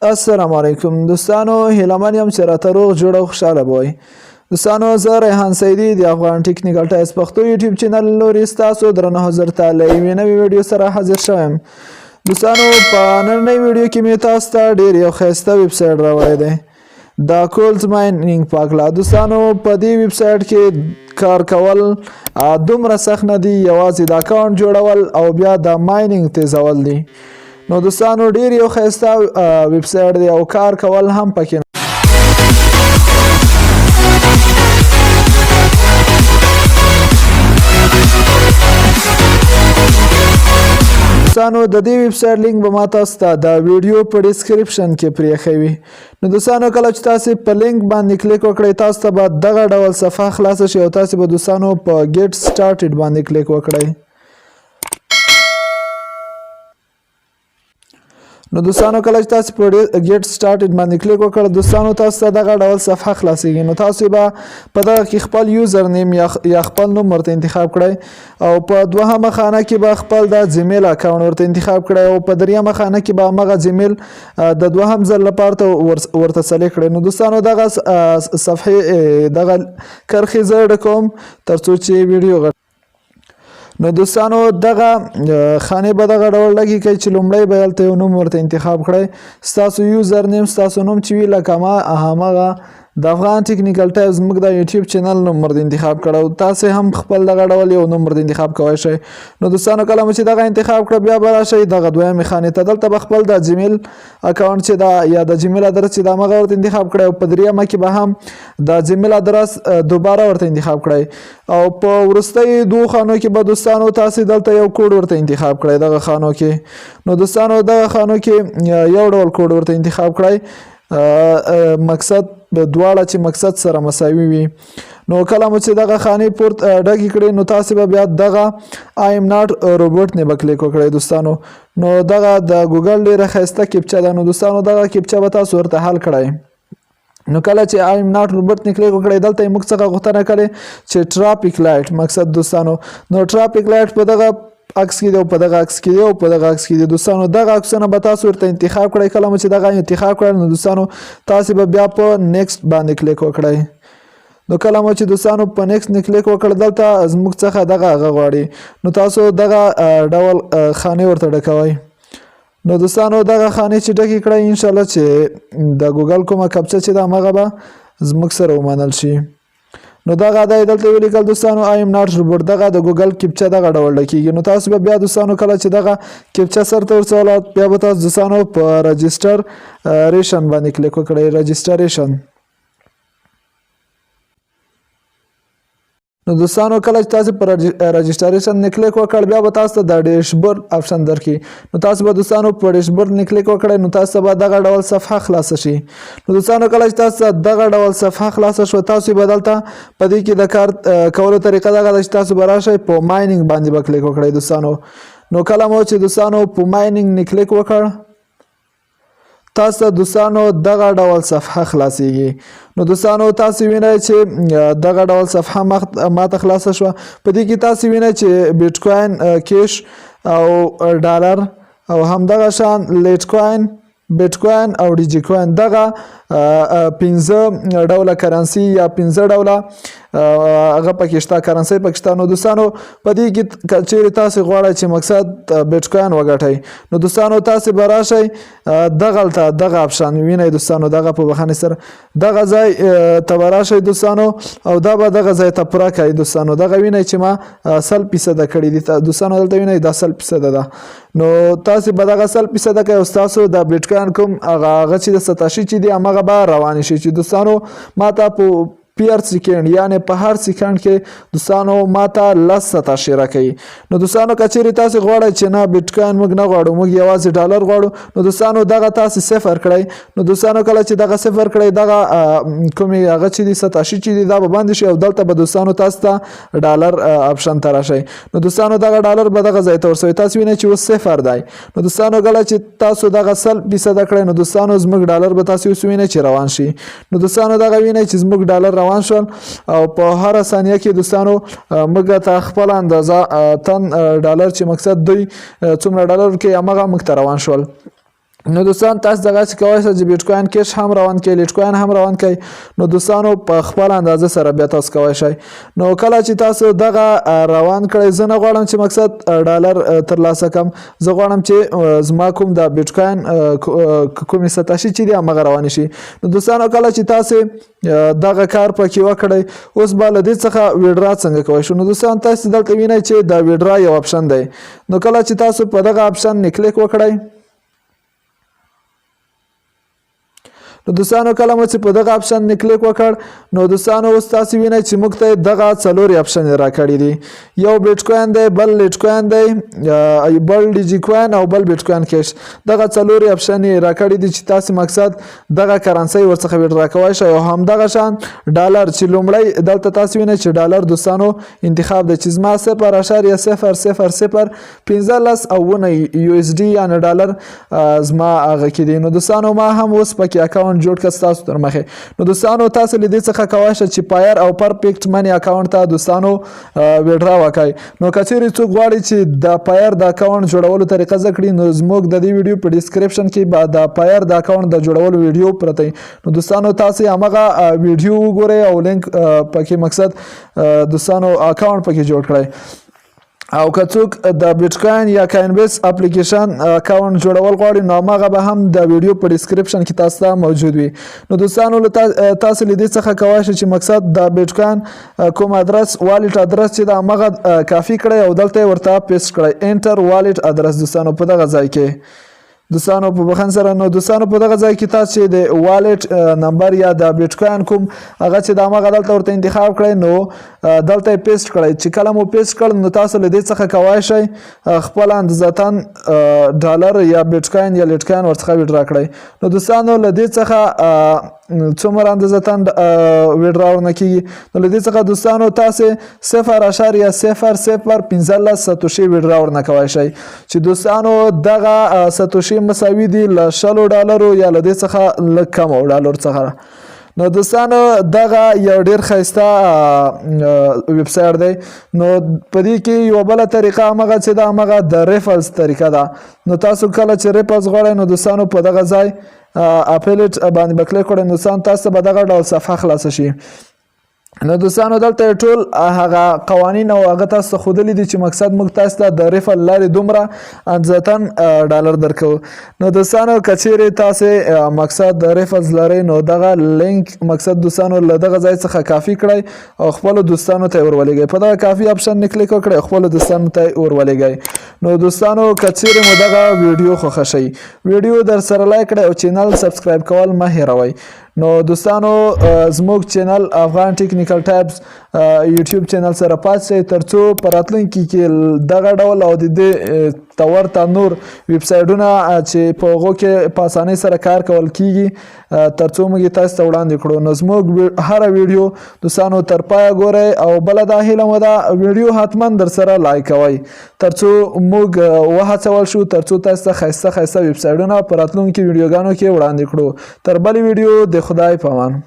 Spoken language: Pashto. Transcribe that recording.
السلام علیکم دوستانو، هیله یم چې راته روغ جوړ او خوشحاله به وئ. دوستانو، زه ریحان سیدي د افغان ټیکنیکل ټایپس پښتو یوټیوب چینل لوري ستاسو درنه حضور ته له یوې نوې ویډیو سره حاضر شوم. دوستانو، په نننۍ ویډیو کې مې تاسو ته ډېر یو ښایسته ویبسایټ راوړی دی د کولز ماینینګ په هکله. دوستانو، په دې ویبسایټ کې کار کول دومره سخت نه دي، یوازې د اکاونټ جوړول او بیا د ماینینګ تیزول دي. نو دوستانو، ډیر یو ښایسته ویبسایټ دی او کار کول هم پکې دوستانو، د دې ویبسایټ لینک به ما تاسو ته د ویډیو په ډسکرپشن کې پرېښوي. نو دوستانو، کله چې تاسو په لینک باندې کلیک وکړئ، تاسو ته به دغه ډول صفحه خلاصه شي او تاسو به دوستانو په ګیټ سټارټډ باندې کلیک وکړئ. نو دوستانو، کله چې تاسو په ګیټ سټارټډ باندې کلیک وکړئ، دوستانو تاسو ته دغه ډول صفحه خلاصیږي. نو تاسو به په دغه کې خپل یوزر نیم یا خپل نوم ورته انتخاب کړئ او په دوهمه خانه کې به خپل د جیمیل اکاونټ ورته انتخاب کړئ او په دریمه خانه کې به همغه جیمیل د دوهم ځل لپاره ورته سلیکټ کړئ. نو دوستانو، دغه صفحې دغه کرښې زه ډکوم ترڅو چې ویډیو نو دوستانو، دغه خانه به دغه ډول لګي کوي چې لومړی به دلته یو نوم ورته انتخاب کړئ. ستاسو یوزر نیم ستاسو نوم چې وي، لکه ما همغه د افغان ټیکنیکل ټایپس زموږ د یوټیوب چینل نوم ورته انتخاب کړو. تاسو هم خپل دغه ډول یو نوم ورته انتخاب کوئ شئ. نو دوستانو، کله مو چې دغه انتخاب کړه، بیا به راشئ دغه دویمې خانې ته. دلته به خپل د جیمیل اکاونټ چې دا یا د جیمیل ادرس چې دا هغه ورته انتخاب کړئ او په دریمه کې به هم د جیمیل ادرس دوباره ورته انتخاب کړئ او په وروستۍ دوه خانو کې به دوستانو تاسو دلته یو کوډ ورته انتخاب کړئ دغه خانو کې. نو دوستانو، دغه خانو کې یو ډول کوډ ورته انتخاب کړئ، مقصد دواړه چې مقصد سره مساوي وي. نو کله مو چې دغه خانې پورته ډکې کړئ، نو تاسو به بیا دغه آی ایم ناٹ روبوټ نه به کلیک وکړئ. دوستانو، نو دغه د ګوګل ډېره ښایسته کیپچه ده. نو دوستانو، دغه کیپچه به تاسو ورته حل کړئ. نو کله چې آی ایم ناٹ روبوټ نه کلیک وکړئ، دلته یې موږ څخه غوښتنه کړې چې ټرافیک لایټ مقصد. دوستانو، نو ټرافیک لایټ په دغه عکس کې دی او په دغه عکس کې دی او په دغه عکس کې دی. دوستانو، دغه عکسونه به تاسو ورته انتخاب کړئ. کله مو چې دغه انتخاب کړئ، نو دوستانو تاسو به بیا په نیکسټ باندې کلیک وکړئ. نو کله مو چې دوستانو په نیکسټ نه کلیک وکړ، دلته زموږ څخه دغه غواړي. نو تاسو دغه ډول خانې ورته ډکوئ. نو دوستانو، دغه خانې چې ډکې کړئ، انشاءالله چې د ګوګل کومه کپچه چې ده هغه به زموږ سره ومنل شي. نو دغه دا دلته ولیکل دوستانو آی ایم ناٹ روبوټ، دغه د ګوګل کیپچا دغه ډول ډکیږي. نو تاسو به بیا دوستانو کله چې دغه کیپچا سرته ورسول، بیا به تاسو دوستانو په رجسټریشن باندې کلیک وکړئ. رجسټریشن. نو دوستانو، کله چې تاسو پر رجسټریشن نه کلیک وکړ، بیا به تاسو ته د ډیشبورډ آپشن درکړي. نو تاسو به دوستانو په ډیشبورډ نه کلیک وکړئ، نو تاسو به دغه ډول صفحه خلاصه شي. نو دوستانو، کله چې تاسو دغه ډول صفحه خلاصه شو، تاسو به دلته په دې کې د کار کولو طریقه دغه ده چې تاسو به راشئ په ماینینګ باندې به کلیک وکړئ. دوستانو، نو کله مو چې دوستانو په ماینینګ نه کلیک وکړ، تاسو دوستانو دغه ډول صفحه خلاصيږي. نو دوستانو، تاسو وینئ چې دغه ډول صفحه ماته خلاصه شوه. په دې کې تاسو وینئ چې بیټ کوین، کیش او ډالر او همدغه شان لیټ کوین، بیټ کوین او ډیجی کوین، دغه 15 ډوله کرنسي یا 15 ډوله هغه پکې شته، کرنسي پکې شته. نو دوستانو، په دې کې که چیرې تاسو غواړئ چې مقصد بیټ کوین وګټئ، نو دوستانو تاسو به راشئ دغه آپشن وینئ. دوستانو، دغه په بخښنې سره دغه ځای ته به راشئ دوستانو او دا به دغه ځای ته پوره کوئ. دوستانو، دغه وینئ چې ما 100% کړي دي. دوستانو، دلته وینئ دا 100% ده. نو تاسو به دغه 100% کوئ او ستاسو د بیټ کوین کوم هغه چې د ستاشي چې دي همغه به روان شي. چې دوستانو، ماته په پر سکند یعنی په هر سکند کې دوستانو ماته 10 ستاشي راکوي. نو دوستانو، که چیرې تاسو غواړئ چې نه بیټ کوین موږ نه غواړو، موږ یوازې ډالر غواړو، نو دوستانو دغه تاسو صفر کړئ. نو دوستانو، کله چې دغه صفر کړئ، دغه کومې هغه چې دي ستاشي چې دي دا به بند شي او دلته به دوستانو تاسو ته ډالر آپشن ته راشئ. نو دوستانو، دغه ډالر به دغه ځای ته ورسوي. تاسو وینئ چې اوس صفر دی. نو دوستانو، کله چې تاسو دغه 100% کړئ، نو دوستانو زموږ ډالر به تاسو اوس وینئ چې روان شي. نو دوستانو، دغه وینئ چې زموږ ډالر روان شول او په هر ثانیه کې دوستانو موږ ته خپل اندازه تن ډالر چې مقصد دوی څومره ډالر کې هغه موږ ته روان شول. نو دوستان تاسو دغه څه کوئ چې بیټ کوین کیش هم روان کړئ لیټ کوین هم روان کړئ نو دوستانو په خپل اندازه سره بیا تاسو کوئ شئ نو کله چې تاسو دغه روان کړئ زه نه غواړم چې مقصد ډالر ترلاسه کړم زه غواړم چې زما کوم د بیټ کوین کومې ستاشي چې دی هغه روان شي نو دوستانو کله چې تاسو دغه کار پکې وکړئ اوس به له دې څخه ویډرا څنګه کوئ شو نو دوستان تاسو دلته وینئ چې د ویډرا یو اپشن دی نو کله چې تاسو په دغه اپشن نه کلیک وکړئ نو دوستانو کله مو چې په دغه اپشن نه کلیک وکړ نو دوستانو اوس تاسو وینئ چې موږ ته دغه څلور اپشن راکړي دي یو بیټ کوین دی بل لیټ کوین دی بل ډیجی کوین او بل بیټ کوین کیش دغه څلور اپشن راکړي دي چې تاسو مقصد دغه کرنسي ورڅخه ویډرا کوئ شئ او هم دغه شان ډالر چې لومړی دلته تاسو وینئ چې ډالر دوستانو انتخاب دی چې زما 0.000 15 او 1 یو اس ډي یعنی ډالر زما هغه کې دي نو دوستانو ما هم اوس پکې اکاونټ جوړ کړ تاسو تر مخه نو دوستانو تاسو لیدې څخه کوئ چې پایر او پرفیکټ منی اکاونټ ته دوستانو ویډرا وکای نو کچېری څوک غواړي چې د پایر د اکاونټ جوړولو طریقه زده کړي نو زموږ د دې ویډیو په ډیسکرپشن کې به د پایر د اکاونټ د جوړولو ویډیو پرته نو دوستانو تاسو هغه ویډیو وګورئ او لینک پکې مقصد دوستانو اکاونټ پکې جوړ کړئ او که څوک د بیټ کوین یا کاینبیس اپلیکیشن اکاونټ جوړول غواړي نو هغه به هم د ویډیو په ډیسکرپشن کې تاسو ته موجود وي نو دوستانو تاسو لیدې څخه کوئ چې مقصد د بیټ کوین کوم ادرس والټ ادرس چې د هغه کافي کړئ او دلته ورته پیسټ کړئ انټر والټ ادرس دوستانو په دغه ځای کې دوستانو په بخښن سره نو دوستانو په دغه ځای کې تاسو چې د والټ نمبر یا د بیټ کوین کوم هغه چې د هغه دلته ورته انتخاب کړئ نو دلته پیسټ کړئ چې کله مو پیسټ کړ نو تاسو له دې څخه کوئ شئ خپل اندازتن ډالر یا بیټ کوین یا لیټ کوین ورڅخه ویډرا کړئ نو دوستانو له دې څخه څومره اندازتن ویډرا ورنه کیږي نو له دې څخه دوستانو تاسو 0.015 ساتوشي ویډرا ورنه کوئ شئ چې دوستانو دغه ساتوشي مساوي دي ل $100 یا ل دې څخه لږ کم ډالر څخه نو دوستانو دغه یو ډیر ښایسته ویبسایټ دی نو په دې کې یو بل طریقه هغه چې دا هغه د ریفرنس طریقه ده نو تاسو کله چې ریفرنس غواړئ نو دوستانو په دغه ځای اپلیټ باندې بکلیک کړئ نو دوستانو تاسو به دغه ډول صفحه خلاص شي نو دوستانو دلته ټول هغه قوانین او هغه تاسو خودلی دي چې مقصد موږ تاسو ته د ریفل لارې دومره انځتن ډالر درکو نو دوستانو کچېری تاسو مقصد د ریفل لارې نو دغه لینک مقصد دوستانو له دغه ځای څخه کافي کړئ او خپل دوستانو ته ورولېږئ په دغه کافي اپشن نه کلیک وکړئ خپل دوستانو ته ورولېږئ نو دوستانو کچېری مو دغه ویډیو خوښ شي ویډیو درسره لایک کړئ او چینل سبسکرایب کول مه هېروئ نو دوستانو زموږ چینل افغان ټیکنیکل ټایپس یوټیوب چینل سره پاتې ترڅو په راتلونکي کې دغه ډول او د دې تورته نور ویبسایټونه چې په هغو کې په اسانۍ سره کار کول کیږي ترڅو موږ تاسو ته وړاندې کړو نو زموږ هره ویډیو دوستانو تر پایه ګورئ او بله دا هیله مو ده ویډیو حتما درسره لایک کوئ ترڅو موږ وهڅول شو ترڅو تاسو ته ښایسته ښایسته ویبسایټونه په راتلونکي ویډیوګانو کې وړاندې کړو تر بلې ویډیو د خدای په امان